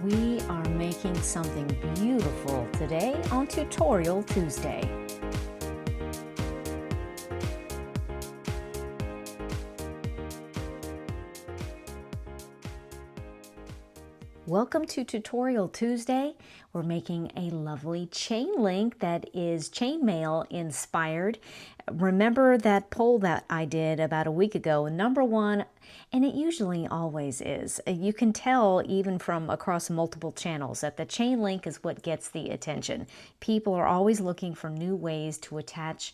We are making something beautiful today on Tutorial Tuesday. Welcome to Tutorial Tuesday. We're making a lovely chain link that is chainmail inspired. Remember that poll that I did about a week ago, number one, and it usually always is. You can tell even from across multiple channels that the chain link is what gets the attention. People are always looking for new ways to attach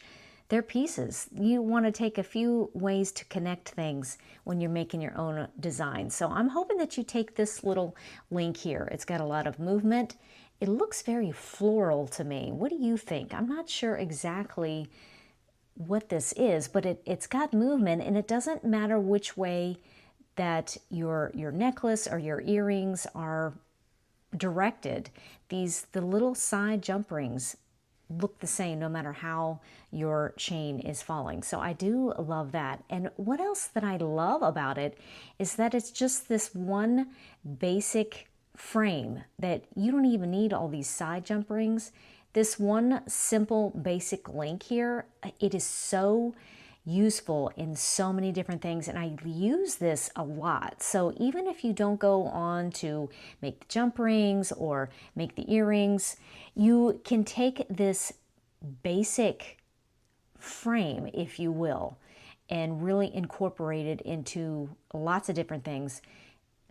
their pieces. You want to take a few ways to connect things when you're making your own design. So I'm hoping that you take this little link here. It's got a lot of movement. It looks very floral to me. What do you think? I'm not sure exactly what this is, but it's got movement, and it doesn't matter which way that your necklace or your earrings are directed. The little side jump rings look the same no matter how your chain is falling. So I do love that. And what else that I love about it is that it's just this one basic frame that you don't even need all these side jump rings. This one simple basic link here, it is so useful in so many different things, and I use this a lot. So even if you don't go on to make the jump rings or make the earrings, you can take this basic frame, if you will, and really incorporate it into lots of different things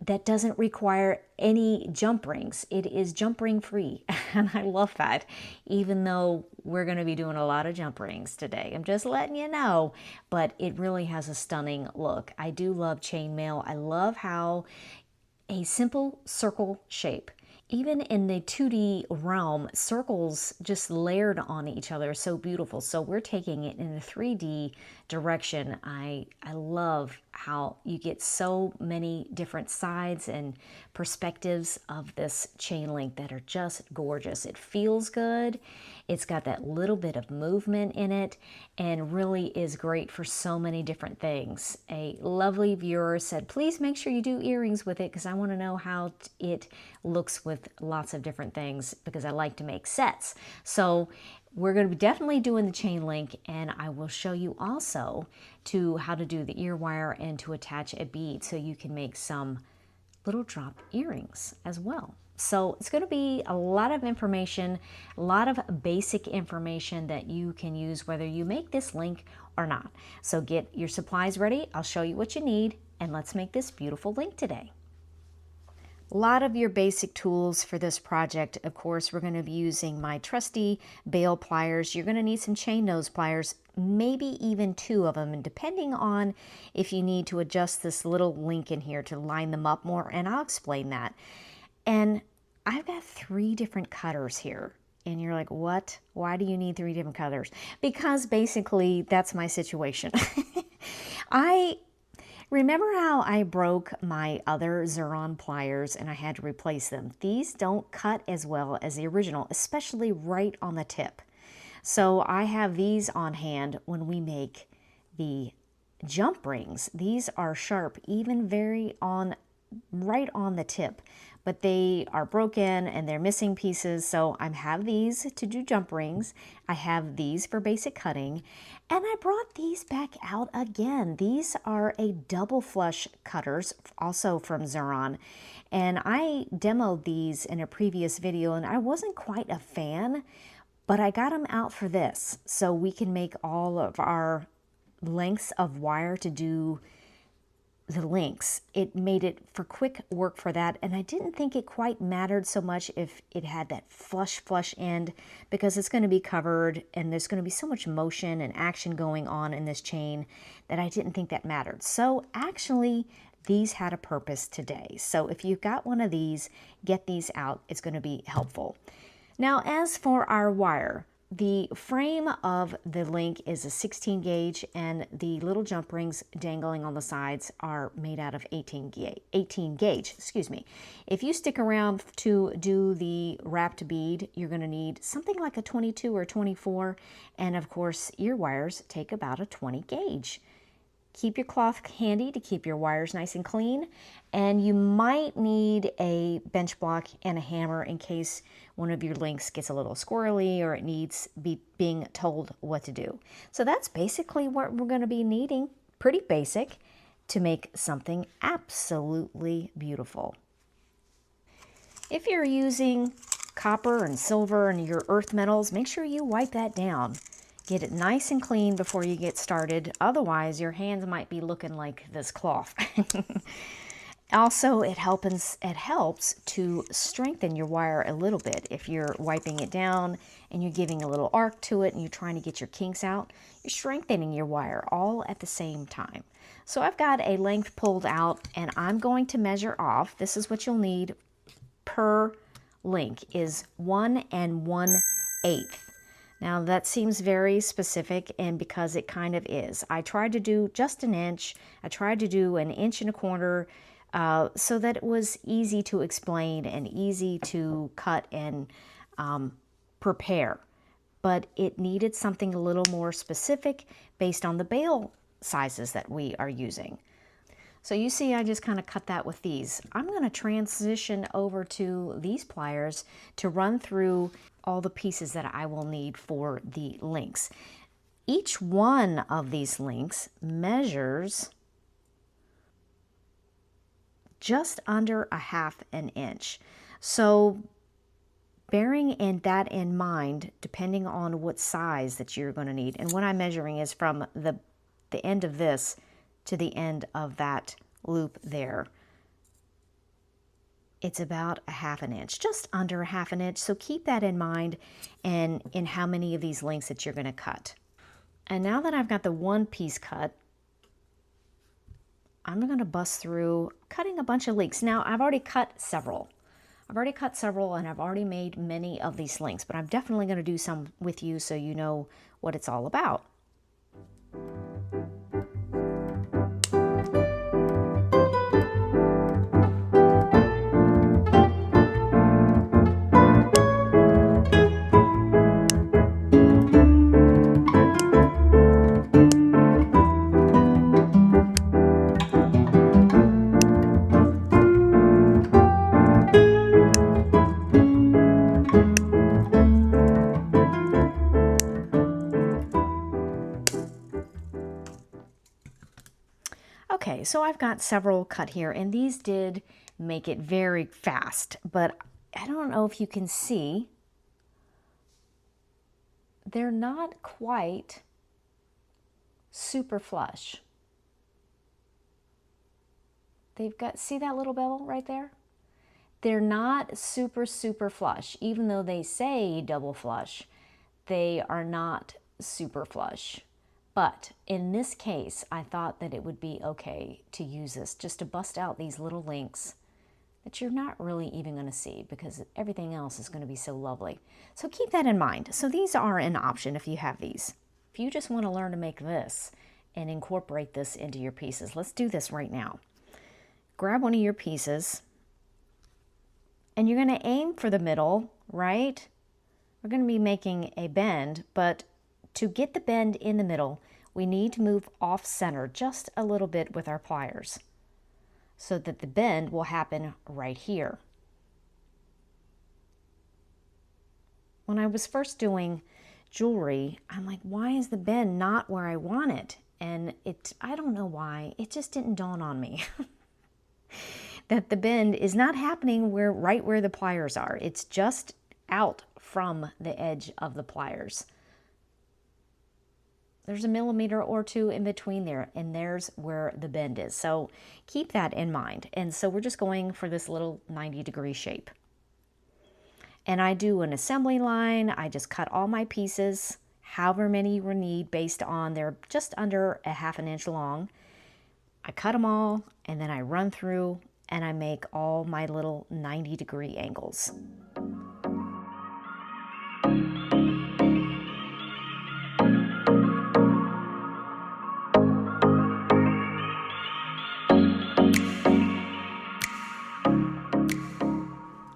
that doesn't require any jump rings. It is jump ring free, and I love that, even though we're going to be doing a lot of jump rings today. I'm just letting you know, but it really has a stunning look. I do love chainmail. I love how a simple circle shape, even in the 2D realm, circles just layered on each other are so beautiful. So we're taking it in a 3D direction. I love how you get so many different sides and perspectives of this chain link that are just gorgeous. It feels good. It's got that little bit of movement in it and really is great for so many different things. A lovely viewer said, please make sure you do earrings with it because I want to know how it looks with lots of different things because I like to make sets. So we're going to be definitely doing the chain link, and I will show you also to how to do the ear wire and to attach a bead so you can make some little drop earrings as well. So it's going to be a lot of information, a lot of basic information that you can use whether you make this link or not. So get your supplies ready. I'll show you what you need, and let's make this beautiful link today. A lot of your basic tools for this project, of course, we're going to be using my trusty bail pliers. You're going to need some chain nose pliers, maybe even 2 of them, and depending on if you need to adjust this little link in here to line them up more, and I'll explain that. And I've got 3 different cutters here. And you're like, what? Why do you need 3 different cutters? Because basically that's my situation. Remember how I broke my other Xeron pliers and I had to replace them? These don't cut as well as the original, especially right on the tip. So I have these on hand when we make the jump rings. These are sharp, even right on the tip, but they are broken and they're missing pieces. So I have these to do jump rings. I have these for basic cutting, and I brought these back out again. These are a double flush cutters, also from Xeron, and I demoed these in a previous video, and I wasn't quite a fan, but I got them out for this, so we can make all of our lengths of wire to do the links. It made it for quick work for that, and I didn't think it quite mattered so much if it had that flush end, because it's going to be covered and there's going to be so much motion and action going on in this chain that I didn't think that mattered. So actually these had a purpose today. So if you've got one of these, get these out. It's going to be helpful. Now as for our wire, the frame of the link is a 16 gauge, and the little jump rings dangling on the sides are made out of 18 gauge. Excuse me. If you stick around to do the wrapped bead, you're going to need something like a 22 or 24, and of course ear wires take about a 20 gauge. Keep your cloth handy to keep your wires nice and clean, and you might need a bench block and a hammer in case one of your links gets a little squirrely or it needs being told what to do. So that's basically what we're going to be needing, pretty basic, to make something absolutely beautiful. If you're using copper and silver and your earth metals, make sure you wipe that down. Get it nice and clean before you get started. Otherwise, your hands might be looking like this cloth. Also, it helps to strengthen your wire a little bit. If you're wiping it down and you're giving a little arc to it and you're trying to get your kinks out, you're strengthening your wire all at the same time. So I've got a length pulled out and I'm going to measure off. This is what you'll need per link is 1 1/8. Now that seems very specific, and because it kind of is. I tried to do just an inch. I tried to do 1 1/4 inches so that it was easy to explain and easy to cut and prepare. But it needed something a little more specific based on the bail sizes that we are using. So you see, I just kind of cut that with these. I'm going to transition over to these pliers to run through all the pieces that I will need for the links. Each one of these links measures just under 1/2 inch. So bearing that in mind, depending on what size that you're going to need, and what I'm measuring is from the end of this to the end of that loop there. It's about 1/2 inch, just under 1/2 inch. So keep that in mind and in how many of these links that you're going to cut. And now that I've got the one piece cut, I'm going to bust through cutting a bunch of links. Now I've already cut several. And I've already made many of these links, but I'm definitely going to do some with you so you know what it's all about. Okay, so I've got several cut here, and these did make it very fast, but I don't know if you can see, they're not quite super flush. They've got, see that little bevel right there? They're not super flush. Even though they say double flush, they are not super flush. But in this case, I thought that it would be okay to use this just to bust out these little links that you're not really even going to see because everything else is going to be so lovely. So keep that in mind. So these are an option if you have these. If you just want to learn to make this and incorporate this into your pieces, let's do this right now. Grab one of your pieces and you're going to aim for the middle, right? We're going to be making a bend, but to get the bend in the middle, we need to move off center just a little bit with our pliers so that the bend will happen right here. When I was first doing jewelry, I'm like, why is the bend not where I want it? And I don't know why, it just didn't dawn on me that the bend is not happening right where the pliers are. It's just out from the edge of the pliers. There's a millimeter or two in between there, and there's where the bend is. So keep that in mind. And so we're just going for this little 90-degree shape. And I do an assembly line. I just cut all my pieces, however many you need based on they're just under 1/2 inch long. I cut them all, and then I run through and I make all my little 90-degree angles.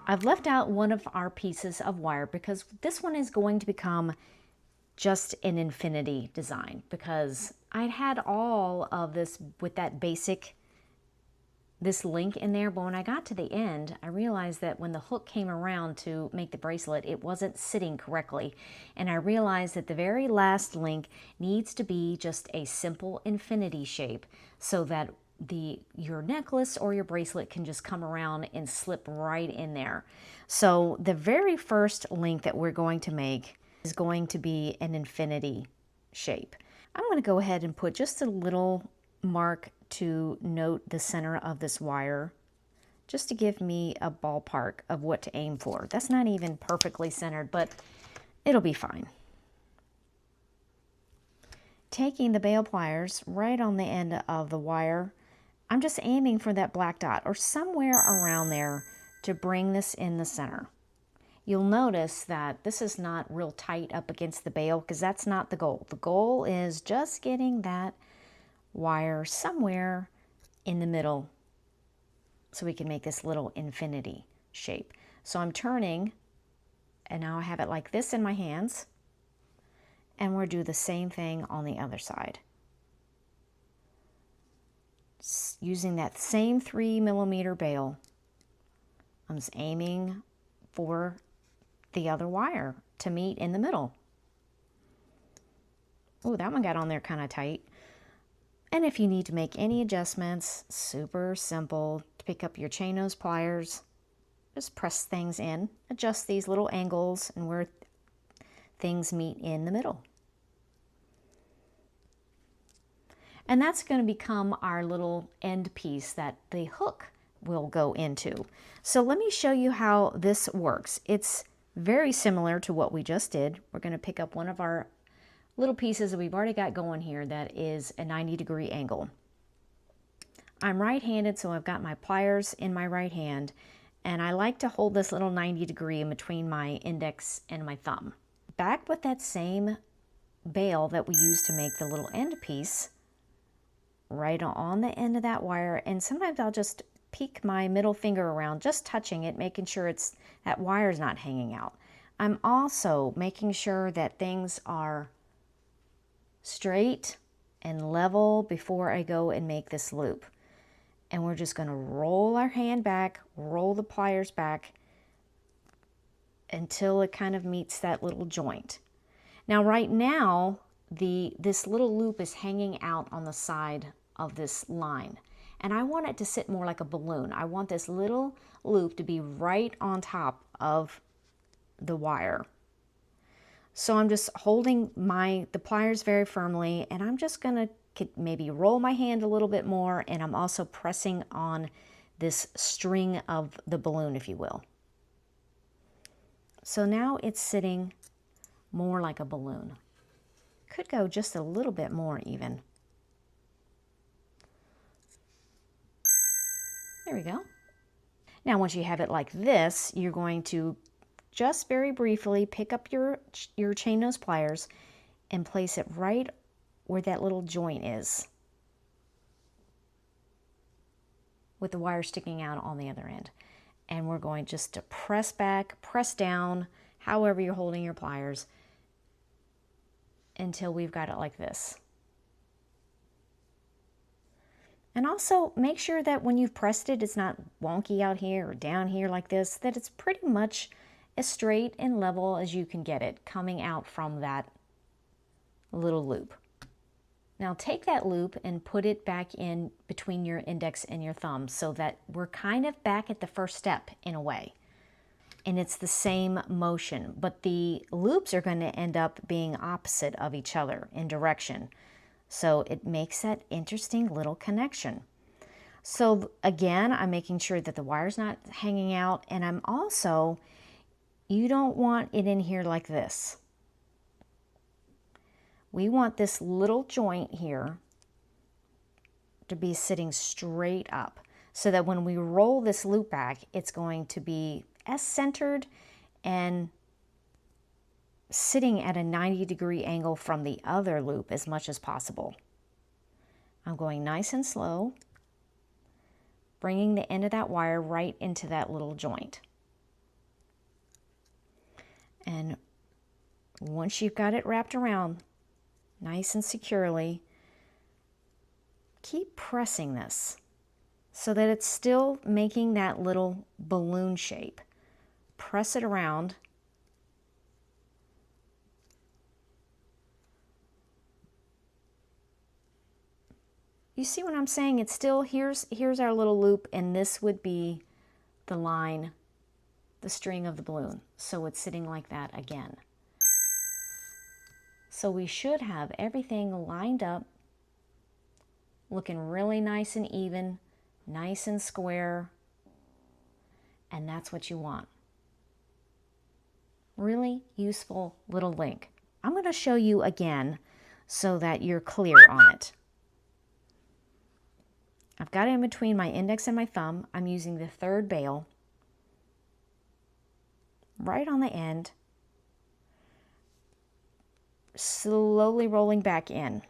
I've left out one of our pieces of wire because this one is going to become just an infinity design, because I'd had all of this with that basic, this link in there, but when I got to the end, I realized that when the hook came around to make the bracelet, it wasn't sitting correctly. And I realized that the very last link needs to be just a simple infinity shape so that your necklace or your bracelet can just come around and slip right in there. So the very first link that we're going to make is going to be an infinity shape. I'm going to go ahead and put just a little mark to note the center of this wire, just to give me a ballpark of what to aim for. That's not even perfectly centered, but it'll be fine. Taking the bail pliers right on the end of the wire, I'm just aiming for that black dot or somewhere around there to bring this in the center. You'll notice that this is not real tight up against the bail because that's not the goal. The goal is just getting that wire somewhere in the middle so we can make this little infinity shape. So I'm turning, and now I have it like this in my hands, and we'll do the same thing on the other side. Using that same 3mm bail, I'm just aiming for the other wire to meet in the middle. Oh, that one got on there kind of tight. And if you need to make any adjustments, super simple. To pick up your chain nose pliers, just press things in, adjust these little angles and where things meet in the middle. And that's going to become our little end piece that the hook will go into. So let me show you how this works. It's very similar to what we just did. We're going to pick up one of our little pieces that we've already got going here that is a 90-degree angle. I'm right-handed, so I've got my pliers in my right hand, and I like to hold this little 90-degree in between my index and my thumb. Back with that same bail that we used to make the little end piece, right on the end of that wire, and sometimes I'll just peek my middle finger around, just touching it, making sure that wire's not hanging out. I'm also making sure that things are straight and level before I go and make this loop. And we're just going to roll our hand back, roll the pliers back until it kind of meets that little joint. Now right now, this little loop is hanging out on the side of this line. And I want it to sit more like a balloon. I want this little loop to be right on top of the wire. So I'm just holding the pliers very firmly, and I'm just going to maybe roll my hand a little bit more, and I'm also pressing on this string of the balloon, if you will. So now it's sitting more like a balloon. Could go just a little bit more even. There we go. Now once you have it like this, you're going to just very briefly pick up your chain nose pliers and place it right where that little joint is, with the wire sticking out on the other end. And we're going just to press back, press down, however you're holding your pliers, until we've got it like this. And also make sure that when you've pressed it, it's not wonky out here or down here like this, that it's pretty much as straight and level as you can get it coming out from that little loop. Now take that loop and put it back in between your index and your thumb so that we're kind of back at the first step in a way. And it's the same motion, but the loops are going to end up being opposite of each other in direction. So it makes that interesting little connection. So again, I'm making sure that the wire's not hanging out, and I'm also, you don't want it in here like this. We want this little joint here to be sitting straight up so that when we roll this loop back, it's going to be as centered and sitting at a 90-degree angle from the other loop as much as possible. I'm going nice and slow, bringing the end of that wire right into that little joint. And Once you've got it wrapped around nice and securely, keep pressing this so that it's still making that little balloon shape. Press it around. You see what I'm saying? It's still, here's our little loop, and this would be the line, the string of the balloon. So it's sitting like that again. So we should have everything lined up, looking really nice and even, nice and square, and that's what you want. Really useful little link. I'm going to show you again so that you're clear on it. I've got it in between my index and my thumb. I'm using the third bail right on the end, slowly rolling back in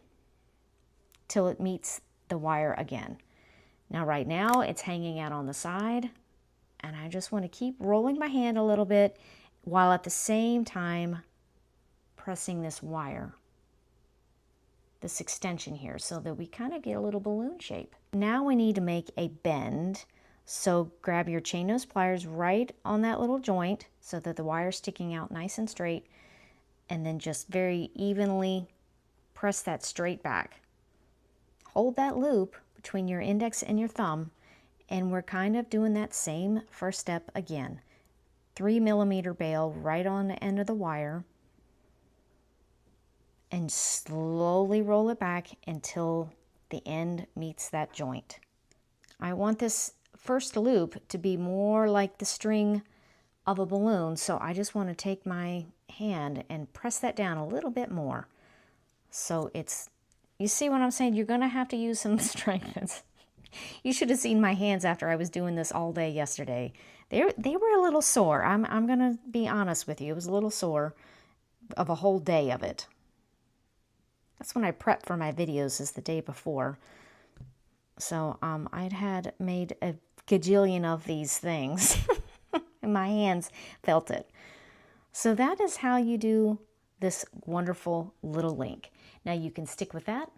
till it meets the wire again. Now right now it's hanging out on the side, and I just want to keep rolling my hand a little bit while at the same time pressing this wire, this extension here, so that we kind of get a little balloon shape. Now we need to make a bend, so grab your chain nose pliers right on that little joint so that the wire's sticking out nice and straight, and then just very evenly press that straight back. Hold that loop between your index and your thumb, and we're kind of doing that same first step again. 3mm bail right on the end of the wire, and slowly roll it back until the end meets that joint. I want this first loop to be more like the string of a balloon, so I just want to take my hand and press that down a little bit more. So it's, you see what I'm saying? You're going to have to use some strength. You should have seen my hands after I was doing this all day yesterday. They were a little sore. I'm going to be honest with you. It was a little sore of a whole day of it. That's when I prep for my videos, is the day before. So I'd had made a gajillion of these things and my hands felt it. So that is how you do this wonderful little link. Now you can stick with that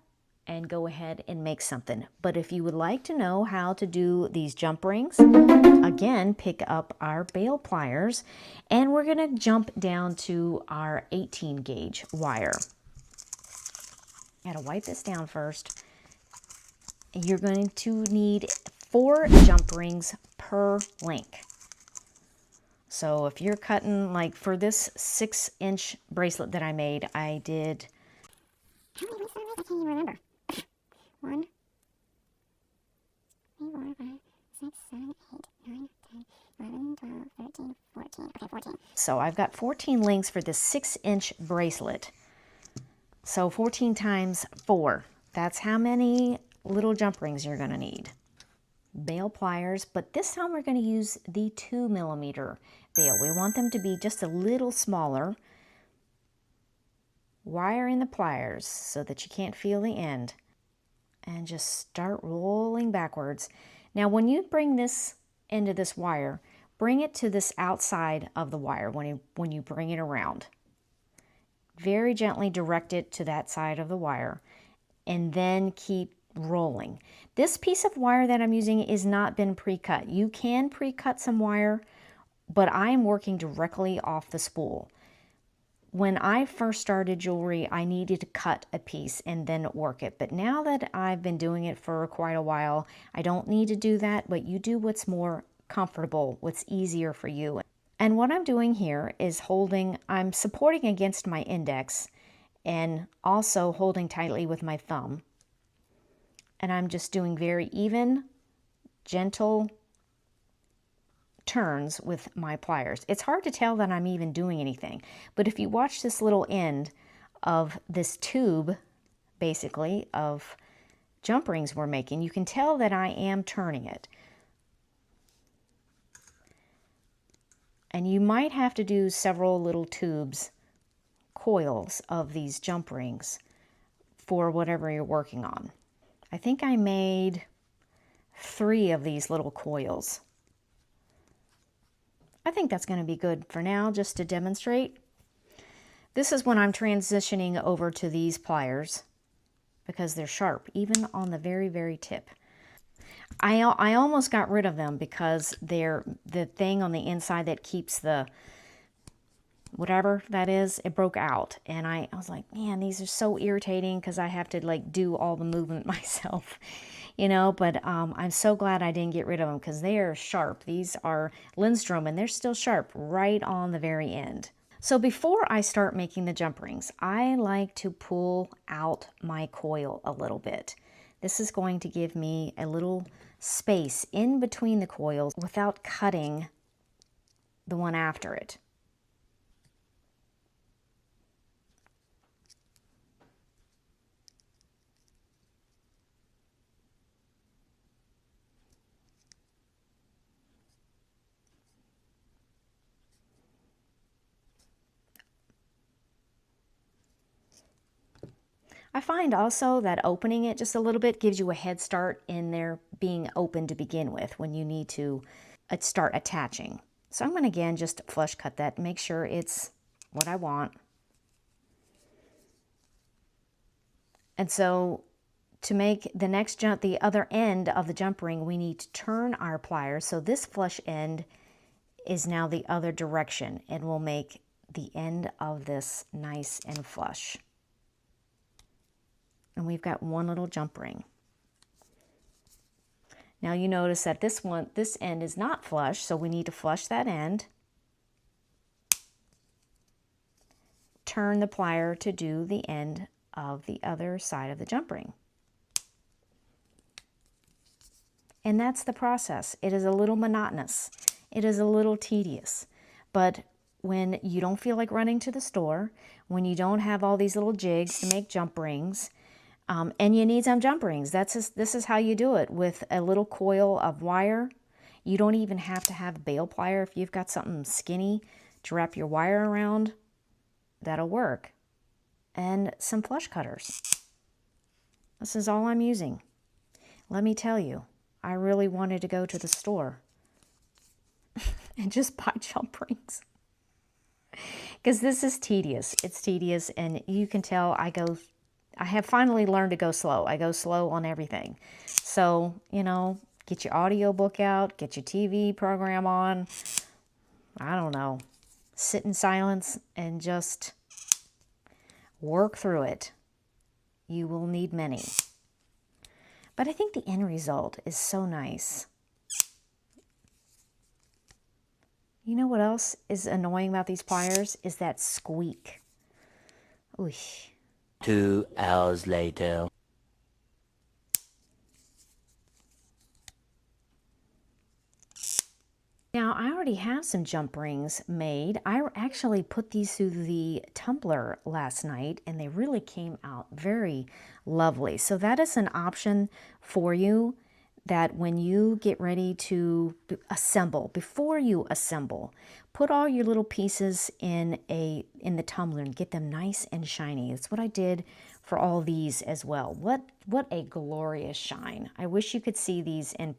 and go ahead and make something. But if you would like to know how to do these jump rings, again, pick up our bail pliers, and we're going to jump down to our 18 gauge wire. I gotta wipe this down first. You're going to need 4 jump rings per link. So if you're cutting, like for this 6-inch bracelet that I made, I did, how many links did I make? I can't even remember. 1, 3, 4, 5, 6, 7, 8, 9, 10, 11, 12, 13, 14. Okay, 14. So I've got 14 links for this 6-inch bracelet. So 14 times 4. That's how many little jump rings you're going to need. Bail pliers, but this time we're going to use the 2mm bail. We want them to be just a little smaller. Wire in the pliers so that you can't feel the end. And just start rolling backwards. Now when you bring this end of this wire, bring it to this outside of the wire when you bring it around. Very gently direct it to that side of the wire, and then keep rolling. This piece of wire that I'm using is not been pre-cut. You can pre-cut some wire, but I'm working directly off the spool. When I first started jewelry, I needed to cut a piece and then work it. But now that I've been doing it for quite a while, I don't need to do that, but you do what's more comfortable, what's easier for you. And what I'm doing here is I'm supporting against my index and also holding tightly with my thumb. And I'm just doing very even, gentle turns with my pliers. It's hard to tell that I'm even doing anything, but if you watch this little end of this tube, basically, of jump rings we're making, you can tell that I am turning it. And you might have to do several little tubes, coils of these jump rings for whatever you're working on. I think I made 3 of these little coils. I think that's going to be good for now, just to demonstrate. This is when I'm transitioning over to these pliers because they're sharp, even on the very, very tip. I almost got rid of them because they're the thing on the inside that keeps the whatever that is, it broke out. And I was like, man, these are so irritating because I have to like do all the movement myself, you know, but I'm so glad I didn't get rid of them because they are sharp. These are Lindstrom and they're still sharp right on the very end. So before I start making the jump rings, I like to pull out my coil a little bit. This is going to give me a little space in between the coils without cutting the one after it. I find also that opening it just a little bit gives you a head start in there being open to begin with when you need to start attaching. So I'm going to again just flush cut that, make sure it's what I want. And so to make the next jump, the other end of the jump ring, we need to turn our pliers. So this flush end is now the other direction and we'll make the end of this nice and flush. And we've got one little jump ring. Now you notice that this end is not flush, so we need to flush that end. Turn the plier to do the end of the other side of the jump ring. And that's the process. It is a little monotonous. It is a little tedious. But when you don't feel like running to the store, when you don't have all these little jigs to make jump rings, and you need some jump rings. This is how you do it with a little coil of wire. You don't even have to have a bail plier. If you've got something skinny to wrap your wire around, that'll work. And some flush cutters. This is all I'm using. Let me tell you, I really wanted to go to the store and just buy jump rings. Because this is tedious. It's tedious, and you can tell I have finally learned to go slow. I go slow on everything. So, you know, get your audiobook out, get your TV program on. I don't know. Sit in silence and just work through it. You will need many. But I think the end result is so nice. You know what else is annoying about these pliers? Is that squeak. Ooh. 2 hours later. Now, I already have some jump rings made. I actually put these through the tumbler last night, and they really came out very lovely. So that is an option for you, that when you get ready to assemble, before you assemble, put all your little pieces in the tumbler and get them nice and shiny. That's what I did for all these as well. What a glorious shine. I wish you could see these in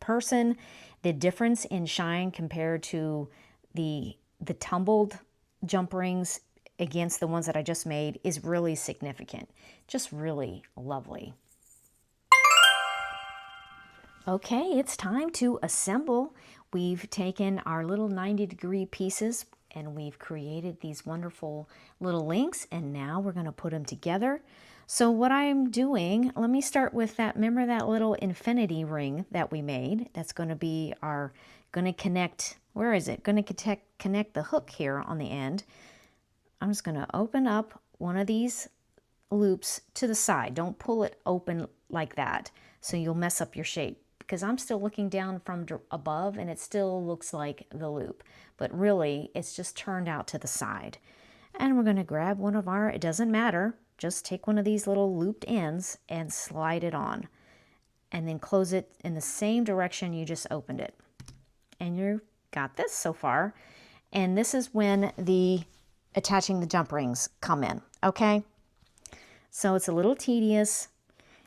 person. The difference in shine compared to the tumbled jump rings against the ones that I just made is really significant. Just really lovely. Okay, it's time to assemble. We've taken our little 90-degree pieces and we've created these wonderful little links, and now we're going to put them together. So what I'm doing, let me start with that. Remember that little infinity ring that we made? That's going to be going to connect, where is it? Going to connect the hook here on the end. I'm just going to open up one of these loops to the side. Don't pull it open like that, so you'll mess up your shape. Because I'm still looking down from above and it still looks like the loop. But really, it's just turned out to the side. And we're going to grab one of our, it doesn't matter, just take one of these little looped ends and slide it on. And then close it in the same direction you just opened it. And you got this so far. And this is when the attaching the jump rings come in, okay? So it's a little tedious.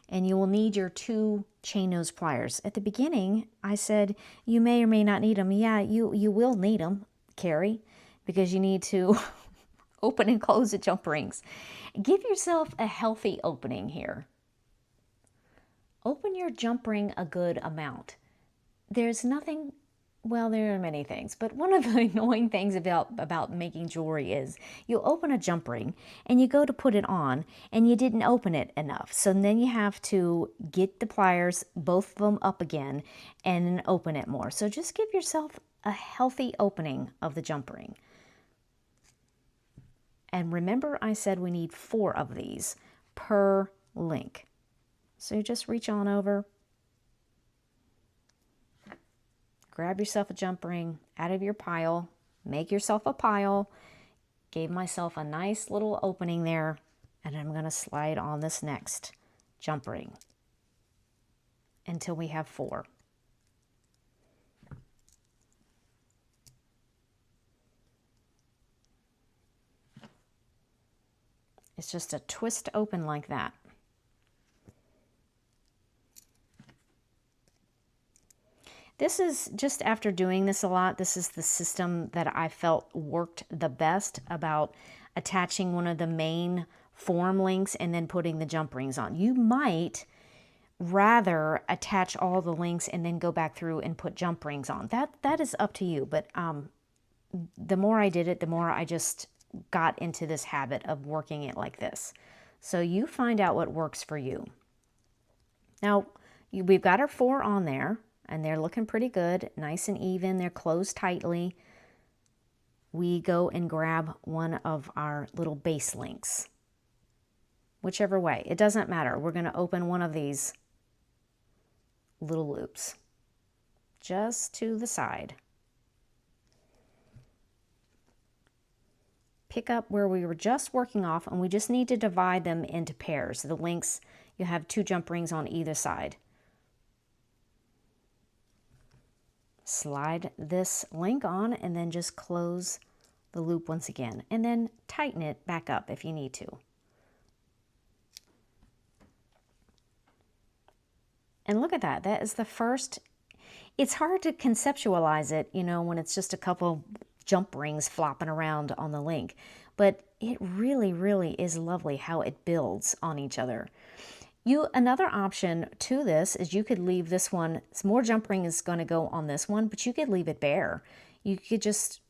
And you will need your 2 chain nose pliers. At the beginning, I said you may or may not need them. Yeah, you will need them, Carrie, because you need to open and close the jump rings. Give yourself a healthy opening here. Open your jump ring a good amount. There's nothing, well, there are many things, but one of the annoying things about making jewelry is you open a jump ring and you go to put it on and you didn't open it enough. So then you have to get the pliers, both of them up again, and open it more. So just give yourself a healthy opening of the jump ring. And remember I said we need 4 of these per link. So you just reach on over, grab yourself a jump ring out of your pile, make yourself a pile, gave myself a nice little opening there, and I'm going to slide on this next jump ring until we have 4. It's just a twist open like that. This is just after doing this a lot, this is the system that I felt worked the best about attaching one of the main form links and then putting the jump rings on. You might rather attach all the links and then go back through and put jump rings on. That is up to you, but the more I did it, the more I just got into this habit of working it like this. So you find out what works for you. Now, we've got our 4 on there. And they're looking pretty good, nice and even. They're closed tightly. We go and grab one of our little base links. Whichever way, it doesn't matter. We're going to open one of these little loops just to the side. Pick up where we were just working off, and we just need to divide them into pairs. The links, you have 2 jump rings on either side. Slide this link on and then just close the loop once again, and then tighten it back up if you need to. And look at that, that is the first. It's hard to conceptualize it, you know, when it's just a couple jump rings flopping around on the link, but it really, really is lovely how it builds on each other. Another option to this is you could leave this one, some more jump ring is going to go on this one, but you could leave it bare. You could just,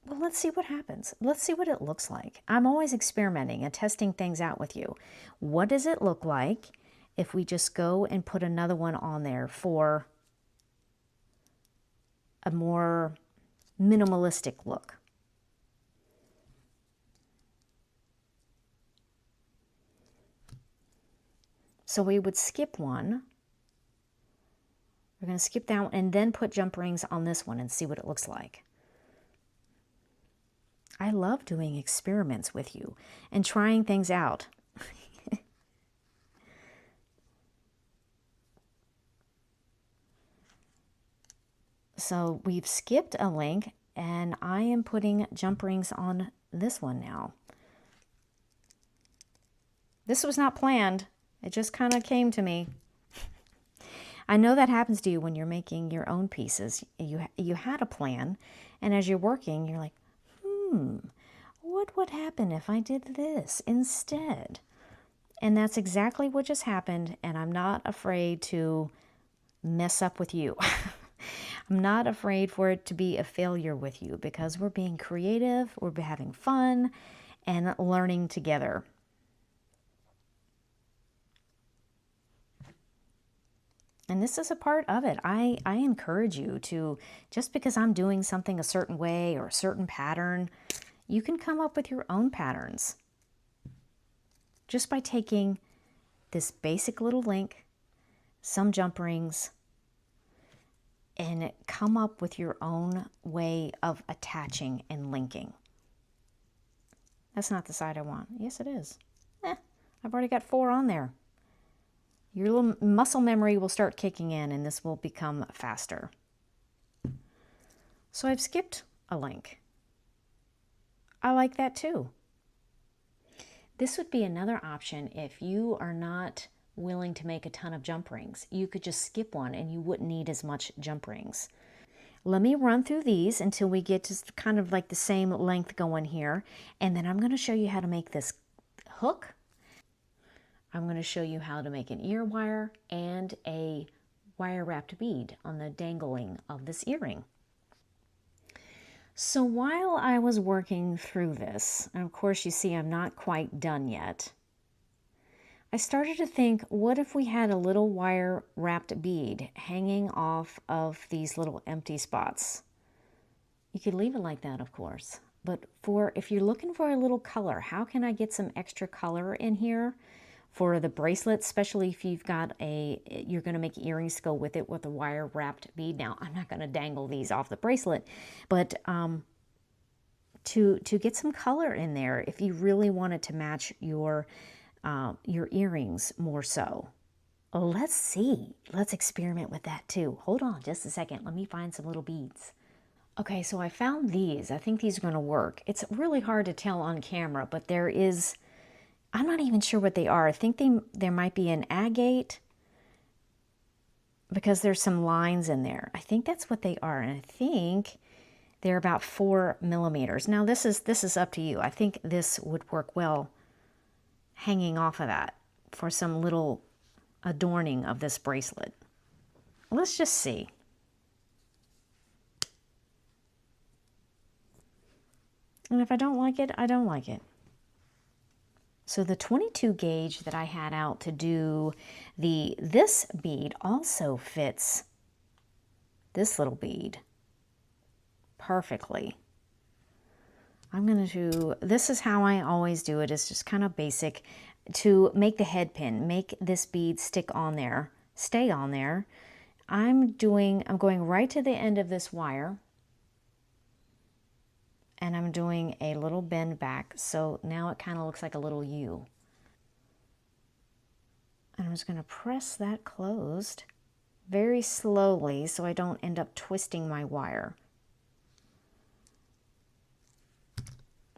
well, let's see what happens. Let's see what it looks like. I'm always experimenting and testing things out with you. What does it look like if we just go and put another one on there for a more minimalistic look? So we would skip one. We're going to skip that one and then put jump rings on this one and see what it looks like. I love doing experiments with you and trying things out. So we've skipped a link and I am putting jump rings on this one now. This was not planned. It just kind of came to me. I know that happens to you when you're making your own pieces. You had a plan, and as you're working, you're like, what would happen if I did this instead? And that's exactly what just happened, and I'm not afraid to mess up with you. I'm not afraid for it to be a failure with you because we're being creative, we're having fun, and learning together. And this is a part of it. I encourage you to, just because I'm doing something a certain way or a certain pattern, you can come up with your own patterns. Just by taking this basic little link, some jump rings, and come up with your own way of attaching and linking. That's not the side I want. Yes, it is. I've already got 4 on there. Your little muscle memory will start kicking in and this will become faster. So I've skipped a link. I like that too. This would be another option if you are not willing to make a ton of jump rings. You could just skip one and you wouldn't need as much jump rings. Let me run through these until we get to kind of like the same length going here. And then I'm going to show you how to make this hook. I'm going to show you how to make an ear wire and a wire wrapped bead on the dangling of this earring. So while I was working through this, and of course you see I'm not quite done yet, I started to think, what if we had a little wire wrapped bead hanging off of these little empty spots? You could leave it like that, of course. But if you're looking for a little color, how can I get some extra color in here for the bracelet, especially if you've got you're going to make earrings to go with it with a wire wrapped bead. Now, I'm not going to dangle these off the bracelet, but to get some color in there if you really wanted to match your earrings more so. Let's see. Let's experiment with that too. Hold on just a second. Let me find some little beads. Okay, so I found these. I think these are going to work. It's really hard to tell on camera, but I'm not even sure what they are. I think there might be an agate because there's some lines in there. I think that's what they are, and I think they're about 4 millimeters. Now this is up to you. I think this would work well hanging off of that for some little adorning of this bracelet. Let's just see. And if I don't like it, I don't like it. So the 22 gauge that I had out to do this bead also fits this little bead perfectly. This is how I always do it. It's just kind of basic. To make the head pin, make this bead stick on there, stay on there. I'm going right to the end of this wire, and I'm doing a little bend back, so now it kind of looks like a little U. And I'm just going to press that closed very slowly so I don't end up twisting my wire.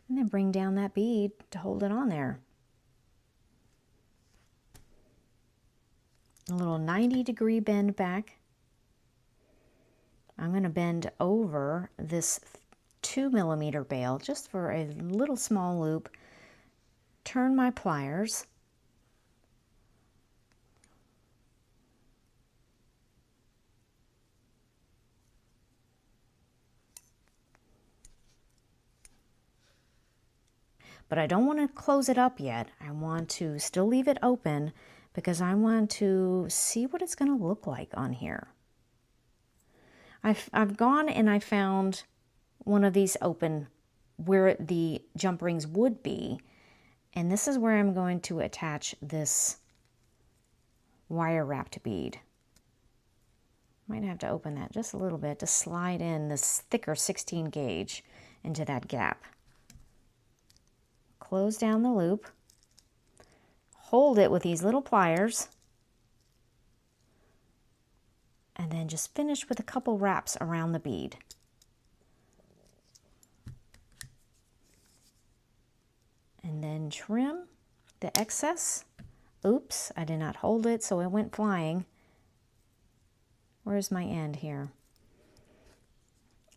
And then bring down that bead to hold it on there. A little 90-degree bend back. I'm going to bend over this 2 millimeter bail just for a little small loop. Turn my pliers. But I don't want to close it up yet. I want to still leave it open because I want to see what it's going to look like on here. I've gone and I found one of these open where the jump rings would be, and this is where I'm going to attach this wire wrapped bead. Might have to open that just a little bit to slide in this thicker 16 gauge into that gap. Close down the loop, hold it with these little pliers, and then just finish with a couple wraps around the bead. And then trim the excess. Oops, I did not hold it, so it went flying. Where's my end here?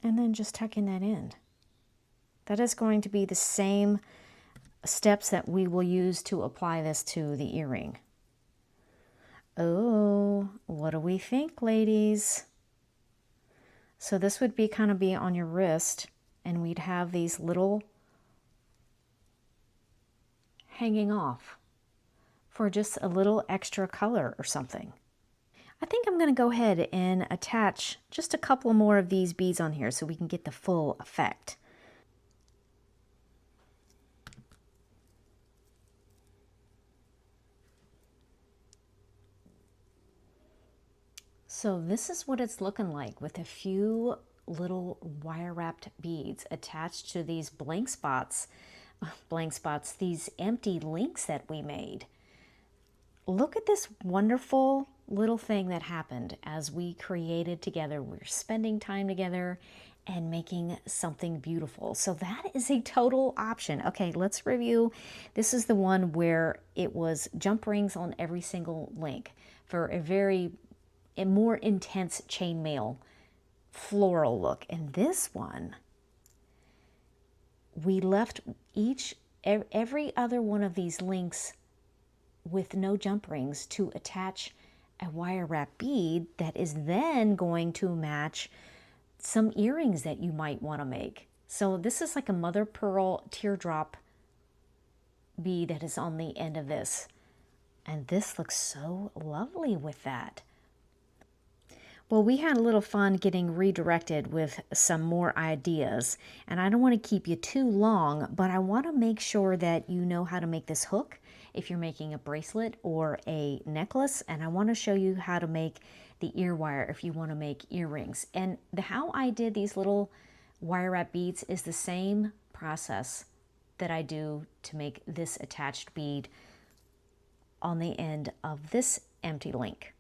And then just tuck in that end. That is going to be the same steps that we will use to apply this to the earring. Oh, what do we think, ladies? So this would be kind of be on your wrist, and we'd have these little hanging off for just a little extra color or something. I think I'm going to go ahead and attach just a couple more of these beads on here so we can get the full effect. So this is what it's looking like with a few little wire wrapped beads attached to these blank spots, these empty links that we made. Look at this wonderful little thing that happened as we created together. We're spending time together and making something beautiful. So that is a total option. Okay, let's review. This is the one where it was jump rings on every single link for a more intense chainmail floral look. And this one, we left every other one of these links with no jump rings to attach a wire wrap bead that is then going to match some earrings that you might want to make. So this is like a mother pearl teardrop bead that is on the end of this. And this looks so lovely with that. Well, we had a little fun getting redirected with some more ideas, and I don't want to keep you too long, but I want to make sure that you know how to make this hook if you're making a bracelet or a necklace, and I want to show you how to make the ear wire if you want to make earrings. And how I did these little wire wrap beads is the same process that I do to make this attached bead on the end of this empty link.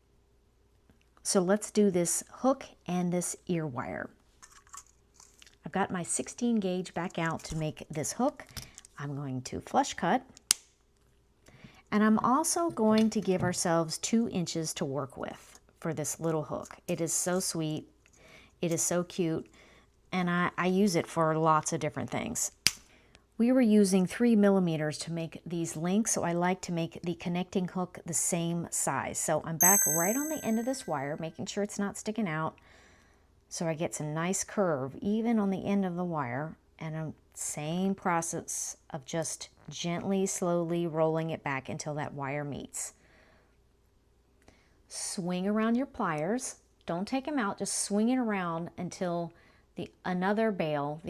So let's do this hook and this ear wire. I've got my 16 gauge back out to make this hook. I'm going to flush cut. And I'm also going to give ourselves 2 inches to work with for this little hook. It is so sweet. It is so cute. And I use it for lots of different things. We were using 3 millimeters to make these links, so I like to make the connecting hook the same size. So I'm back right on the end of this wire, making sure it's not sticking out, so I get some nice curve even on the end of the wire, and same process of just gently, slowly rolling it back until that wire meets. Swing around your pliers. Don't take them out, just swing it around until the other bail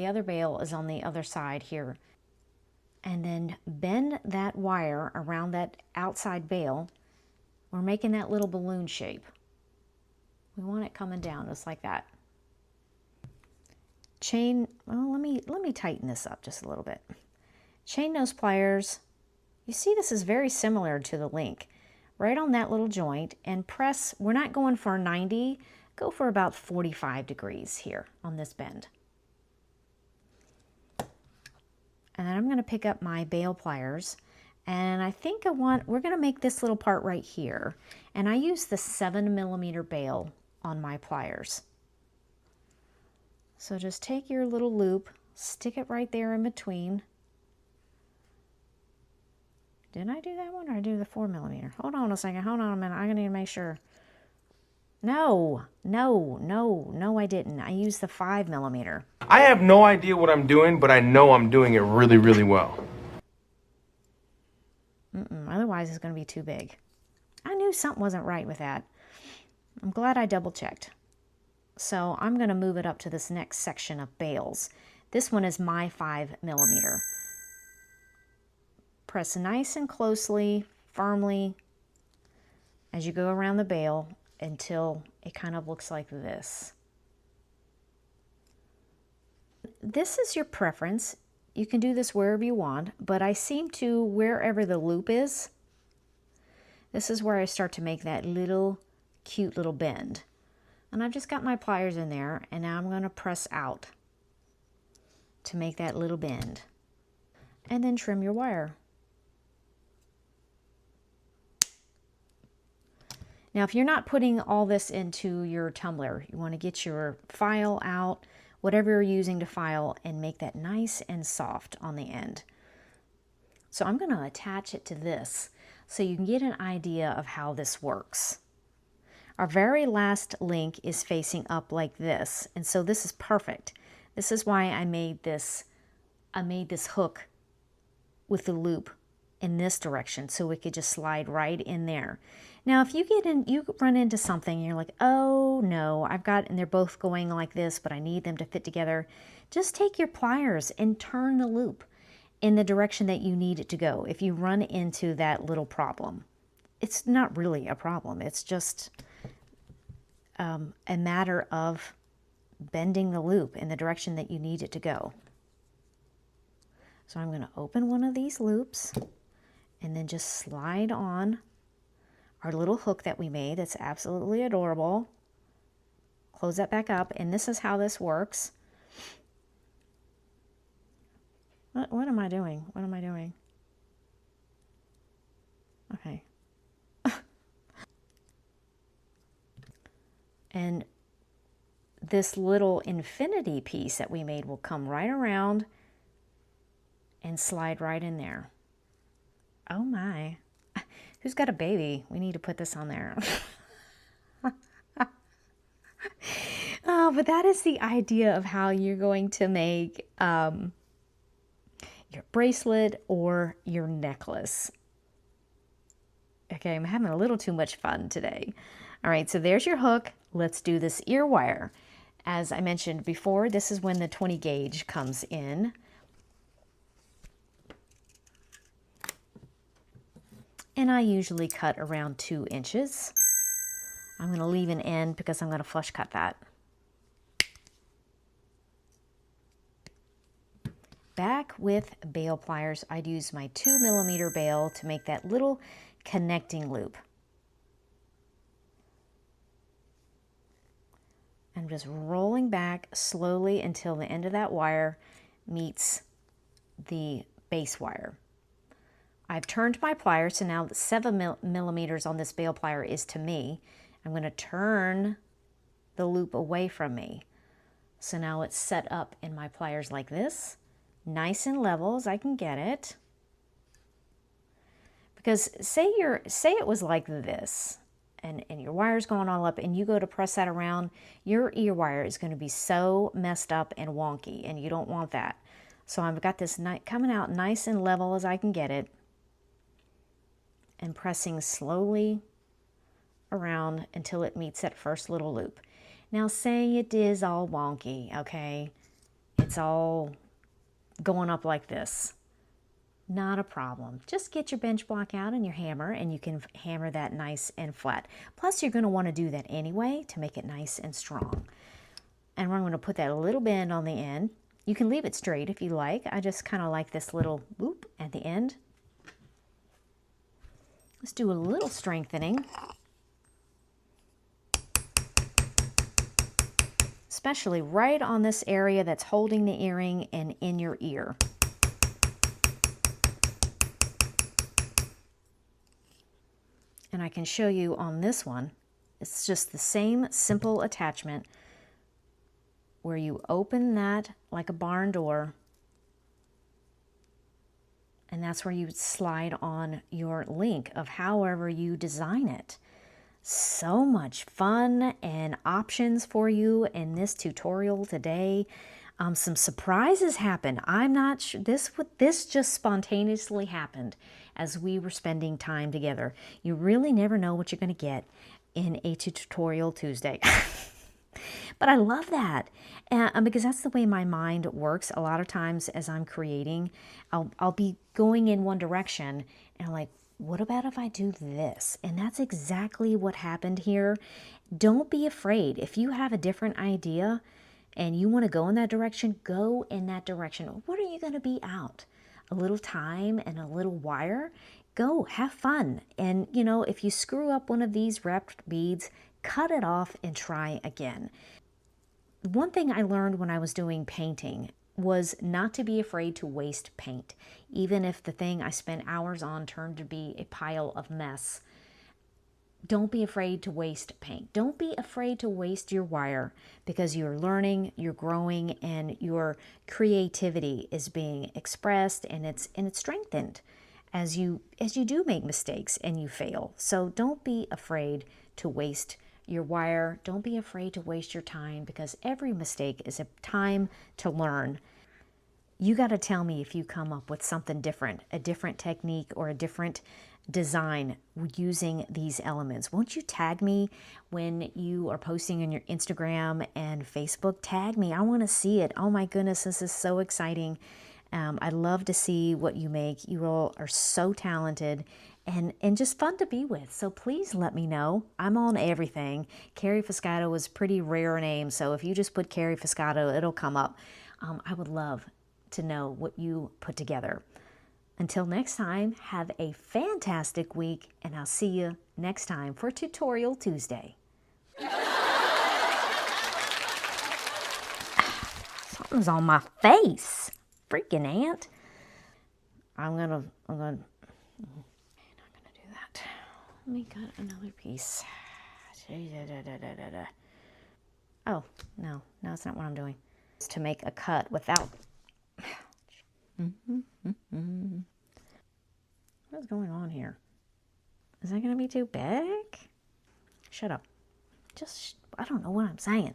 is on the other side here. And then bend that wire around that outside bail. We're making that little balloon shape. We want it coming down just like that. Well, let me tighten this up just a little bit. Chain nose pliers. You see this is very similar to the link. Right on that little joint and press. We're not going for 90, go for about 45 degrees here on this bend. And then I'm going to pick up my bail pliers, and I think we're going to make this little part right here. And I use the 7 millimeter bail on my pliers. So just take your little loop, stick it right there in between. Did I do that one, or did I do the 4 millimeter? Hold on a second, hold on a minute, I'm going to need to make sure. No, I didn't. I used the 5 millimeter. I have no idea what I'm doing, but I know I'm doing it really, really well. Otherwise, it's going to be too big. I knew something wasn't right with that. I'm glad I double checked. So I'm going to move it up to this next section of bails. This one is my 5 millimeter. Press nice and closely, firmly, as you go around the bail until it kind of looks like this. This is your preference. You can do this wherever you want, but I seem to, wherever the loop is, this is where I start to make that little cute little bend. And I've just got my pliers in there, and now I'm going to press out to make that little bend. And then trim your wire. Now, if you're not putting all this into your tumbler, you want to get your file out, whatever you're using to file, and make that nice and soft on the end. So I'm going to attach it to this so you can get an idea of how this works. Our very last link is facing up like this, and so this is perfect. This is why I made this hook with the loop in this direction, so we could just slide right in there. Now, if you run into something and you're like, oh no, and they're both going like this, but I need them to fit together, just take your pliers and turn the loop in the direction that you need it to go. If you run into that little problem, it's not really a problem. It's just a matter of bending the loop in the direction that you need it to go. So I'm going to open one of these loops and then just slide on our little hook that we made. That's absolutely adorable. Close that back up, and this is how this works. What am I doing? What am I doing? Okay. And this little infinity piece that we made will come right around and slide right in there. Oh my. Who's got a baby? We need to put this on there. Oh, but that is the idea of how you're going to make your bracelet or your necklace. Okay, I'm having a little too much fun today. All right, so there's your hook. Let's do this ear wire. As I mentioned before, this is when the 20 gauge comes in. And I usually cut around 2 inches. I'm going to leave an end because I'm going to flush cut that. Back with bail pliers, I'd use my 2mm bail to make that little connecting loop. I'm just rolling back slowly until the end of that wire meets the base wire. I've turned my pliers, so now 7mm on this bail plier is to me. I'm going to turn the loop away from me. So now it's set up in my pliers like this, nice and level as I can get it. Because say it was like this, and your wire's going all up, and you go to press that around, your ear wire is going to be so messed up and wonky, and you don't want that. So I've got this coming out nice and level as I can get it, and pressing slowly around until it meets that first little loop. Now say it is all wonky, okay? It's all going up like this. Not a problem. Just get your bench block out and your hammer, and you can hammer that nice and flat. Plus you're going to want to do that anyway to make it nice and strong. And we're going to put that little bend on the end. You can leave it straight if you like. I just kind of like this little whoop at the end. Let's do a little strengthening. Especially right on this area that's holding the earring and in your ear. And I can show you on this one, it's just the same simple attachment where you open that like a barn door, and that's where you slide on your link of however you design it. So much fun and options for you in this tutorial today. Some surprises happened. I'm not sure, this just spontaneously happened as we were spending time together. You really never know what you're going to get in a tutorial Tuesday. But I love that because that's the way my mind works. A lot of times as I'm creating, I'll be going in one direction and I'm like, what about if I do this? And that's exactly what happened here. Don't be afraid. If you have a different idea and you want to go in that direction, go in that direction. What are you going to be out? A little time and a little wire? Go, have fun. And you know, if you screw up one of these wrapped beads, cut it off and try again. One thing I learned when I was doing painting was not to be afraid to waste paint. Even if the thing I spent hours on turned to be a pile of mess, don't be afraid to waste paint. Don't be afraid to waste your wire because you're learning, you're growing, and your creativity is being expressed and it's strengthened as you do make mistakes and you fail. So don't be afraid to waste your wire. Don't be afraid to waste your time because every mistake is a time to learn. You got to tell me if you come up with something different, a different technique or a different design using these elements. Won't you tag me when you are posting on your Instagram and Facebook? Tag me. I want to see it. Oh my goodness, this is so exciting. I love to see what you make. You all are so talented and just fun to be with. So please let me know. I'm on everything. Carrie Fiscato is a pretty rare name, so if you just put Carrie Fiscato, it'll come up. I would love to know what you put together. Until next time, have a fantastic week, and I'll see you next time for Tutorial Tuesday. Something's on my face. Freaking ant. I'm not gonna do that. Let me cut another piece. Oh, no, that's not what I'm doing. It's to make a cut without... What's going on here? Is that going to be too big? Shut up. Just, I don't know what I'm saying.